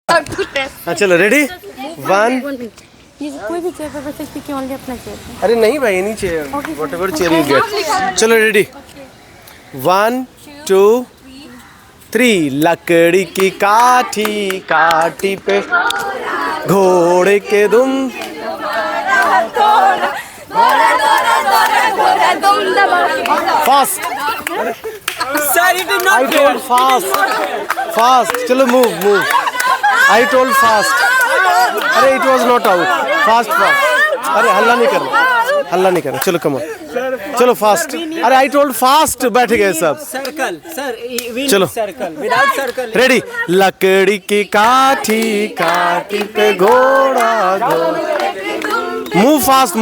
चलो रेडी 1 कोई भी चेयर पर बैठ सकती है, ओनली अपना चेयर। अरे नहीं भाई any chair whatever chair you get. चलो रेडी 1 2 3 लकड़ी की काठी काठी पे घोड़े के दुम फास्ट I told fast चलो move I told fast अरे it was not out fast अरे हल्ला नहीं करना चलो कम चलो फास्ट अरे I told fast बैठ गए सब सर्कल सर चलो सर्कल विदाउट सर्कल रेडी लकड़ी की काठी काठी पे घोड़ा move fast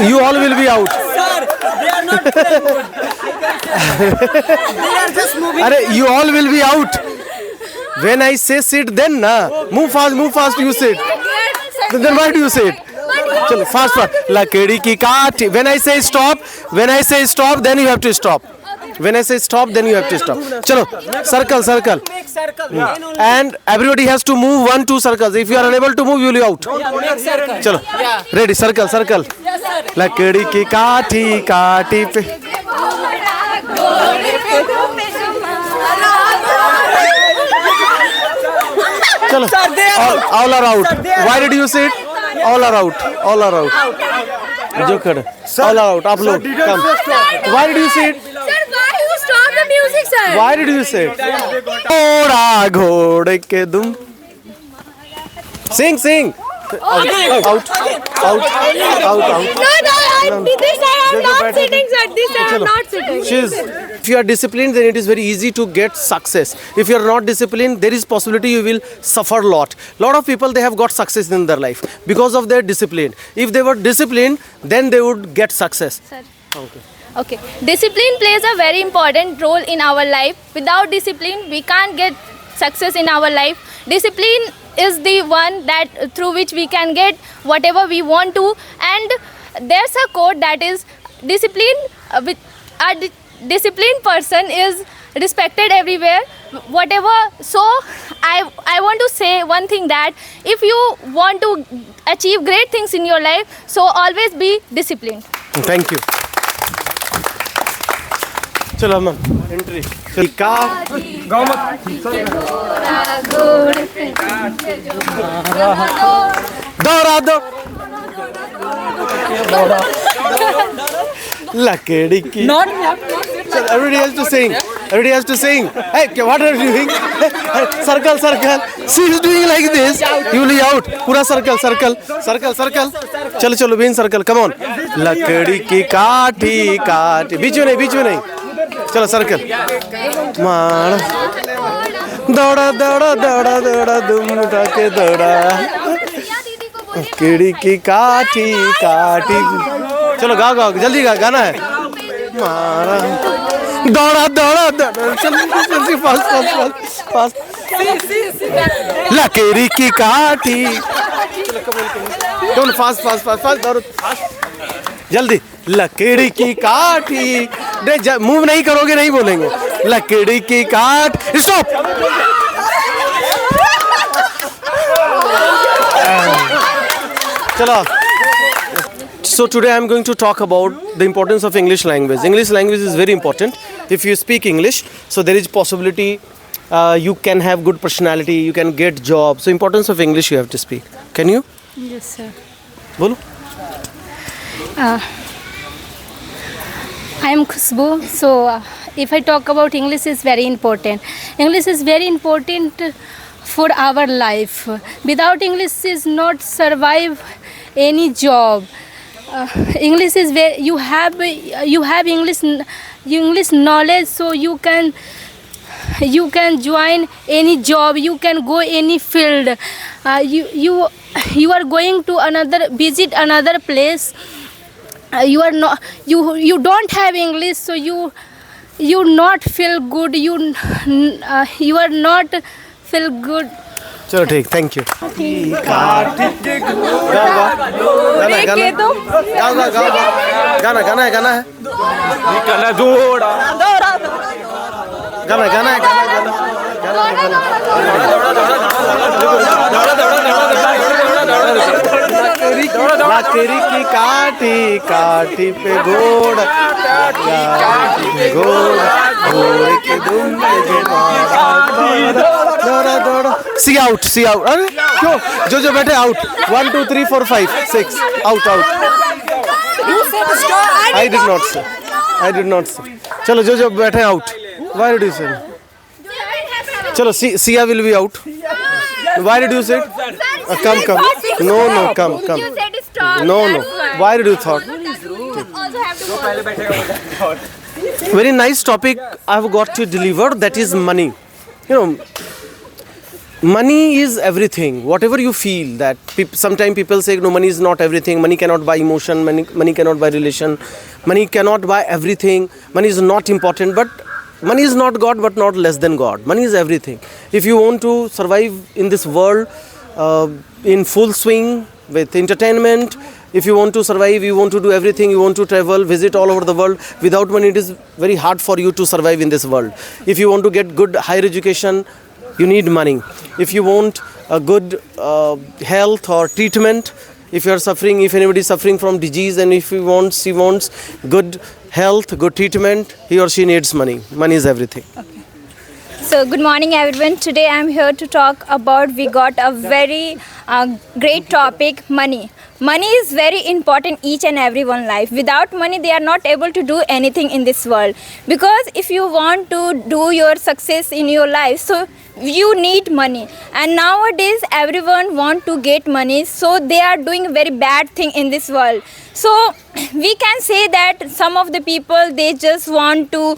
you all will be out sir they are not they are just moving अरे you all will be out when I say sit then na move fast you sit then why do you sit चलो fast लकड़ी की काठी when I say stop then you have to stop when I say stop then you have to stop चलो circle make circle and everybody has to move 1-2 circles if you are unable to move you will be out make circle चलो ready circle लकड़ी की काठी काठी पे चलो all are out why did you sit all are out जो खड़े all are out आप लोग come why did you sit Stop the music, sir. why did you sit घोड़ा घोड़े के दुम sing out No, this side I'm not sitting, sir. This side I'm not sitting. if you are disciplined then it is very easy to get success if you are not disciplined there is possibility you will suffer a lot of people they have got success in their life because of their discipline if they were disciplined then they would get success Sir. Okay. Discipline plays a very important role in our life. Without discipline, we can't get success in our life. Discipline is the one that through which we can get whatever we want to. And there's a quote that is discipline. Disciplined person is respected everywhere. Whatever. So I want to say one thing that if you want to achieve great things in your life, so always be disciplined. thank you चलो ma'am entry का दौड़ा लकड़ी की everybody has to sing hey what are you doing circle she is doing like this you will be out पूरा circle चलो been circle come on लकड़ी की काठी बीच में नहीं चलो सर्कल मार दौड़ा दुम के दौड़ा कीड़ी की काठी चलो गाओ जल्दी गाना है मारा दौड़ा जल्दी फास्ट लकीड़ी की काठी कौन फास्ट दौड़ो जल्दी लकड़ी की काठी मूव नहीं करोगे नहीं बोलेंगे लकड़ी की काठ स्टॉप चलो so today I am going to talk about the importance of English language is very important if you speak English so there is possibility you can have good personality you can get job so importance of English you have to speak can you Yes, sir. बोलो I am Khushbu. So, if I talk about English, is very important. English is very important for our life. Without English, is not survive any job. English is very, you have English knowledge, so you can join any job. You can go any field. You are going to visit another place. You are not you don't have English so you not feel good you are not feel good चलो ठीक, thank you. गाना गाना है, गाना है, निकला दौड़ा गाना गाना है, लकड़ी की काठी काठी पे घोड़ा, घोड़े के दुम में दौड़ा दौड़ा। सी आउट, सी आउट। अरे क्यों, जो बैठे out. 1 2 3 4 5 6 out out. I did not say. I did not say. चलो जो बैठे out. Why did you say? चलो Sia will be out. Why did you say? Come. No, come. You said stop. No. Why did you thought? Also have to Very nice topic I have got to deliver. That is money. You know, money is everything. Whatever you feel that sometimes people say no, money is not everything. Money cannot buy emotion. Money cannot buy relation. Money cannot buy everything. Money is not important. But money is not God, but not less than God. Money is everything. If you want to survive in this world in full swing with entertainment, if you want to survive, you want to do everything, you want to travel, visit all over the world, without money it is very hard for you to survive in this world. If you want to get good higher education, you need money. If you want a good health or treatment, if you are suffering, if anybody is suffering from disease, and if he wants good health, good treatment, he or she needs money. Money is everything. So good morning everyone. Today I am here to talk about, we got a very great topic, money. Money is very important each and everyone's life. Without money they are not able to do anything in this world. Because if you want to do your success in your life, so you need money. And nowadays everyone want to get money, so they are doing very bad thing in this world. So we can say that some of the people, they just want to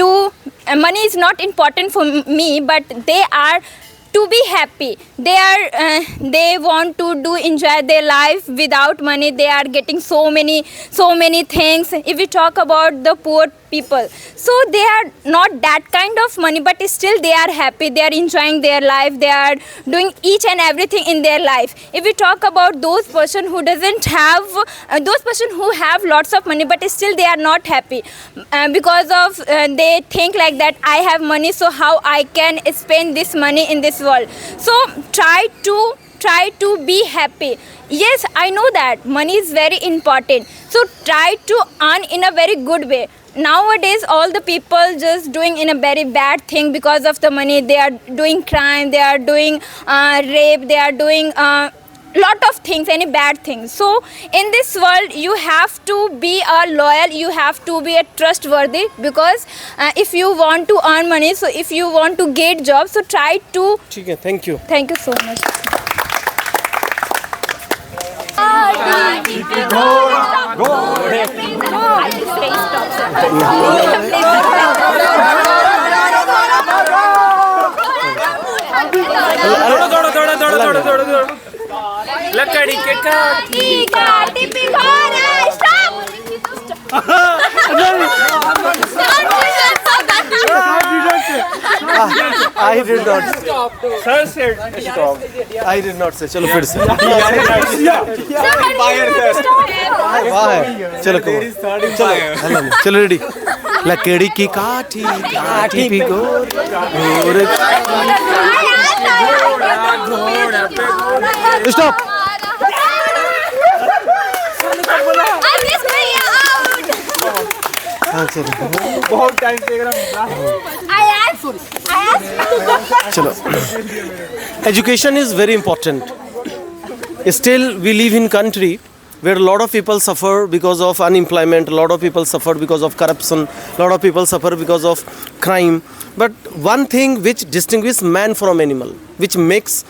do money is not important for me, but they are to be happy. They want to do enjoy their life without money. They are getting so many things. If we talk about the poor people, so they are not that kind of money, but still they are happy. They are enjoying their life. They are doing each and everything in their life. If we talk about those person who doesn't have, those person who have lots of money, but still they are not happy because of they think like that, I have money, so how I can spend this money in this world. So try to be happy. Yes, I know that money is very important, so try to earn in a very good way. Nowadays all the people just doing in a very bad thing because of the money. They are doing crime, they are doing rape, they are doing lot of things, any bad things. So in this world you have to be a loyal, you have to be a trustworthy, because if you want to earn money, so if you want to get job, so try to. Okay, thank you. Thank you so much. दौड़ा लकड़ी के काठी पे घोड़ा, stop. I did not say. Sir said stop. I did not say. चलो फिर से। चलो चलो रेडी। लकड़ी की काठी काठी भी स्टॉप। बहुत टाइम से चलो। Education is very important. Still we live in country where a lot of people suffer because of unemployment, a lot of people suffer because of corruption, a lot of people suffer because of crime. But one thing which distinguishes man from animal, which makes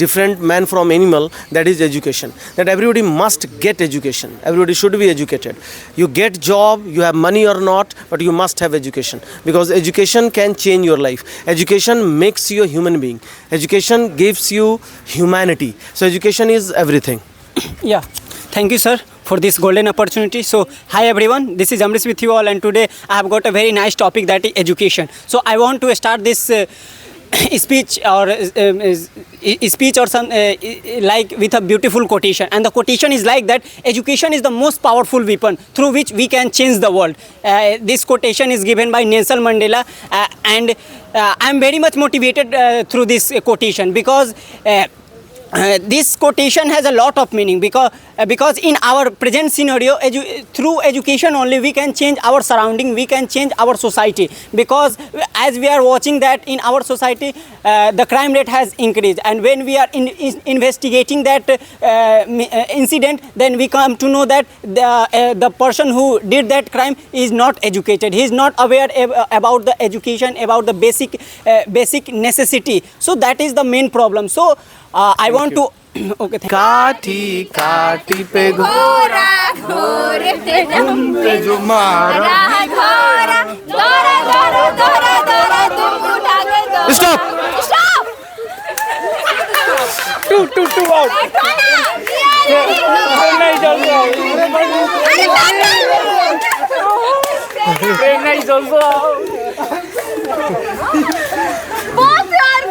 different man from animal, that is education. That everybody must get education. Everybody should be educated. You get job, you have money or not, but you must have education, because education can change your life. Education makes you a human being. Education gives you humanity. So education is everything. Yeah, thank you sir for this golden opportunity. So hi everyone, this is Amrish with you all, and today I have got a very nice topic, that is education. So I want to start this speech or speech or some like with a beautiful quotation, and the quotation is like that: education is the most powerful weapon through which we can change the world. This quotation is given by Nelson Mandela, and I am very much motivated through this quotation, because this quotation has a lot of meaning, because in our present scenario, through education only we can change our surrounding, we can change our society, because as we are watching that in our society the crime rate has increased, and when we are investigating that incident, then we come to know that the person who did that crime is not educated, he is not aware about the education, about the basic necessity. So that is the main problem. So I want to okay, काठी काठी पे घोड़ा घोड़े पे दम पे जो मारा घोड़ा दौड़ा दौड़ा दौड़ा दौड़ा तुम उठा के दौड़ा स्टॉप स्टॉप टू आउट नहीं चल रहा ट्रेन नहीं चल रहा बहुत यार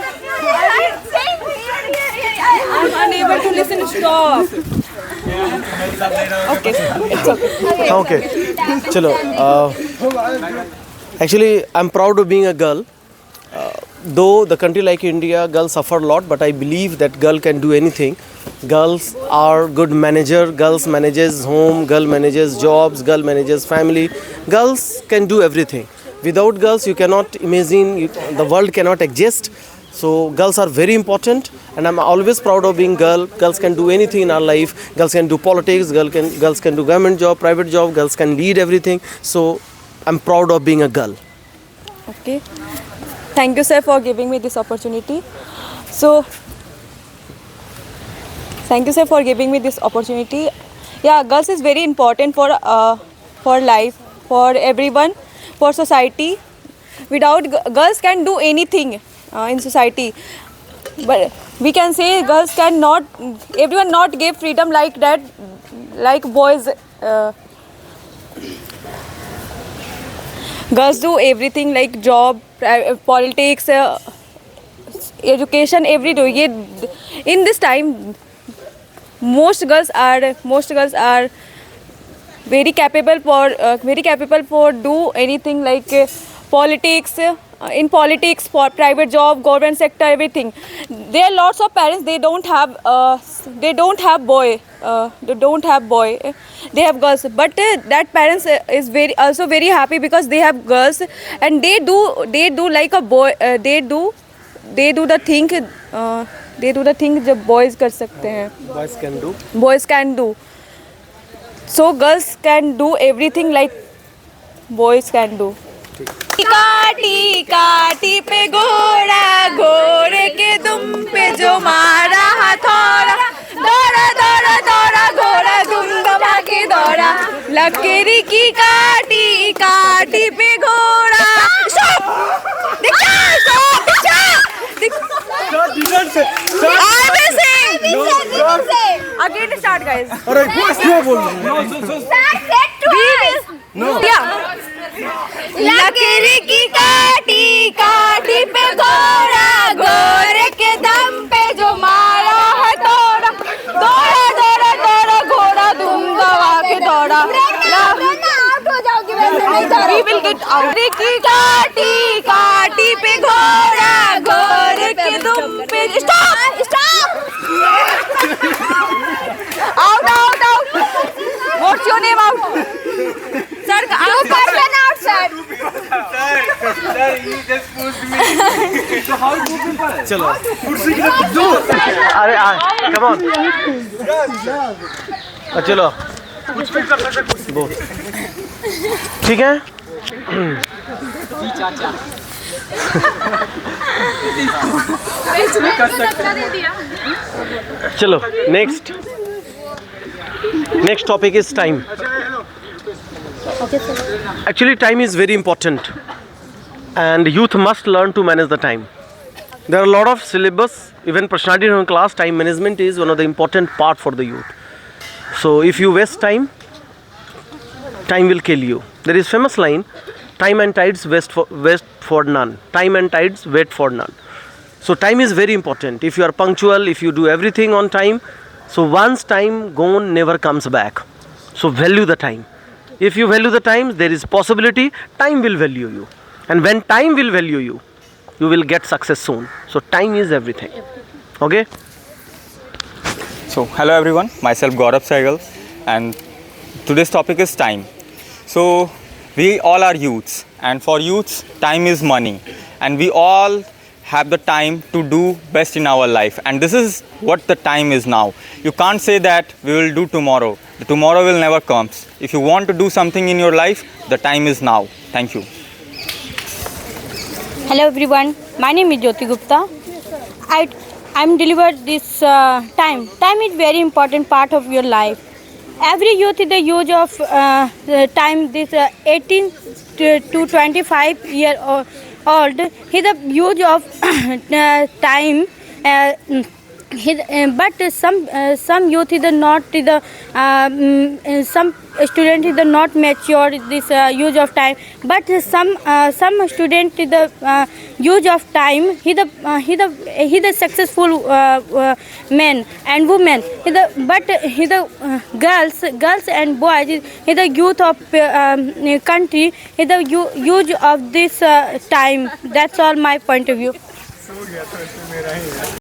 I'm unable to listen. Stop. Okay, it's okay. okay chalo actually I'm proud of being a girl, though the country like India, girls suffer a lot, but I believe that girl can do anything. Girls are good manager, girls manages home, girl manages jobs, girl manages family, girls can do everything. Without girls you cannot imagine, the world cannot exist. So girls are very important, and I'm always proud of being girl. Girls can do anything in our life. Girls can do politics, girls can do government job, private job, girls can lead everything. So I'm proud of being a girl. Okay. Thank you, sir, for giving me this opportunity. So, thank you, sir, for giving me this opportunity. Yeah, girls is very important for life, for everyone, for society. Without girls can do anything in society, but we can say girls cannot, everyone not give freedom like that, like boys. Girls do everything like job, politics, education, every do. In this time, most girls are very capable for do anything like politics. In politics, for private job, government sector, everything. There are lots of parents, they don't have boy. They have girls, but that parents is also very happy because they have girls, and they do like a boy. They do the thing जो boys कर सकते हैं. Boys can do. So girls can do everything like boys can do. काटी काटी पे घोड़ा घोड़े के दुम पे जो मारा हथौड़ा दौड़ा दौड़ा दौड़ा घोड़ा दुम दबा के दौड़ा लकड़ी की काटी काटी पे घोड़ा Again start, guys. अरे क्यों बोल रहे Yeah. लकड़ी की काटी काटी पे घोड़ा घोड़े के दम पे जो मारा हथौड़ा दौड़ा दौड़ा दौड़ा घोड़ा धूम दबा के दौड़ा We will get out. की काटी काटी पे घोड़ा घोड़े के दम पे stop out what's your name out sir you person out sir you just pushed me so how you people चलो अरे come on चलो कुछ भी कर सकते कुछ बहुत ठीक है चलो next topic is time. Actually time is very important, and youth must learn to manage the time. There are a lot of syllabus, even personality in class. Time management is one of the important part for the youth. So if you waste time, time will kill you. There is famous line, time and tides wait for none. Time and tides wait for none. So time is very important. If you are punctual, if you do everything on time, so once time gone never comes back. So value the time. If you value the time, there is possibility time will value you. And when time will value you, you will get success soon. So time is everything. Okay? So hello everyone, myself Gaurav Saigal, and today's topic is time. So we all are youths, and for youths time is money, and we all have the time to do best in our life, and this is what the time is now. You can't say that we will do tomorrow. The tomorrow will never come. If you want to do something in your life, the time is now. Thank you. Hello everyone, my name is Jyoti Gupta. I'm delivered this time. Time is very important part of your life. Every youth is the use of time. This 18 to 25 year old. He the use of time. But some youth is not some student is not mature this use of time, but some student is the use of time he the successful men and women but he the girls and boys he the youth of country he the use of this time. That's all my point of view.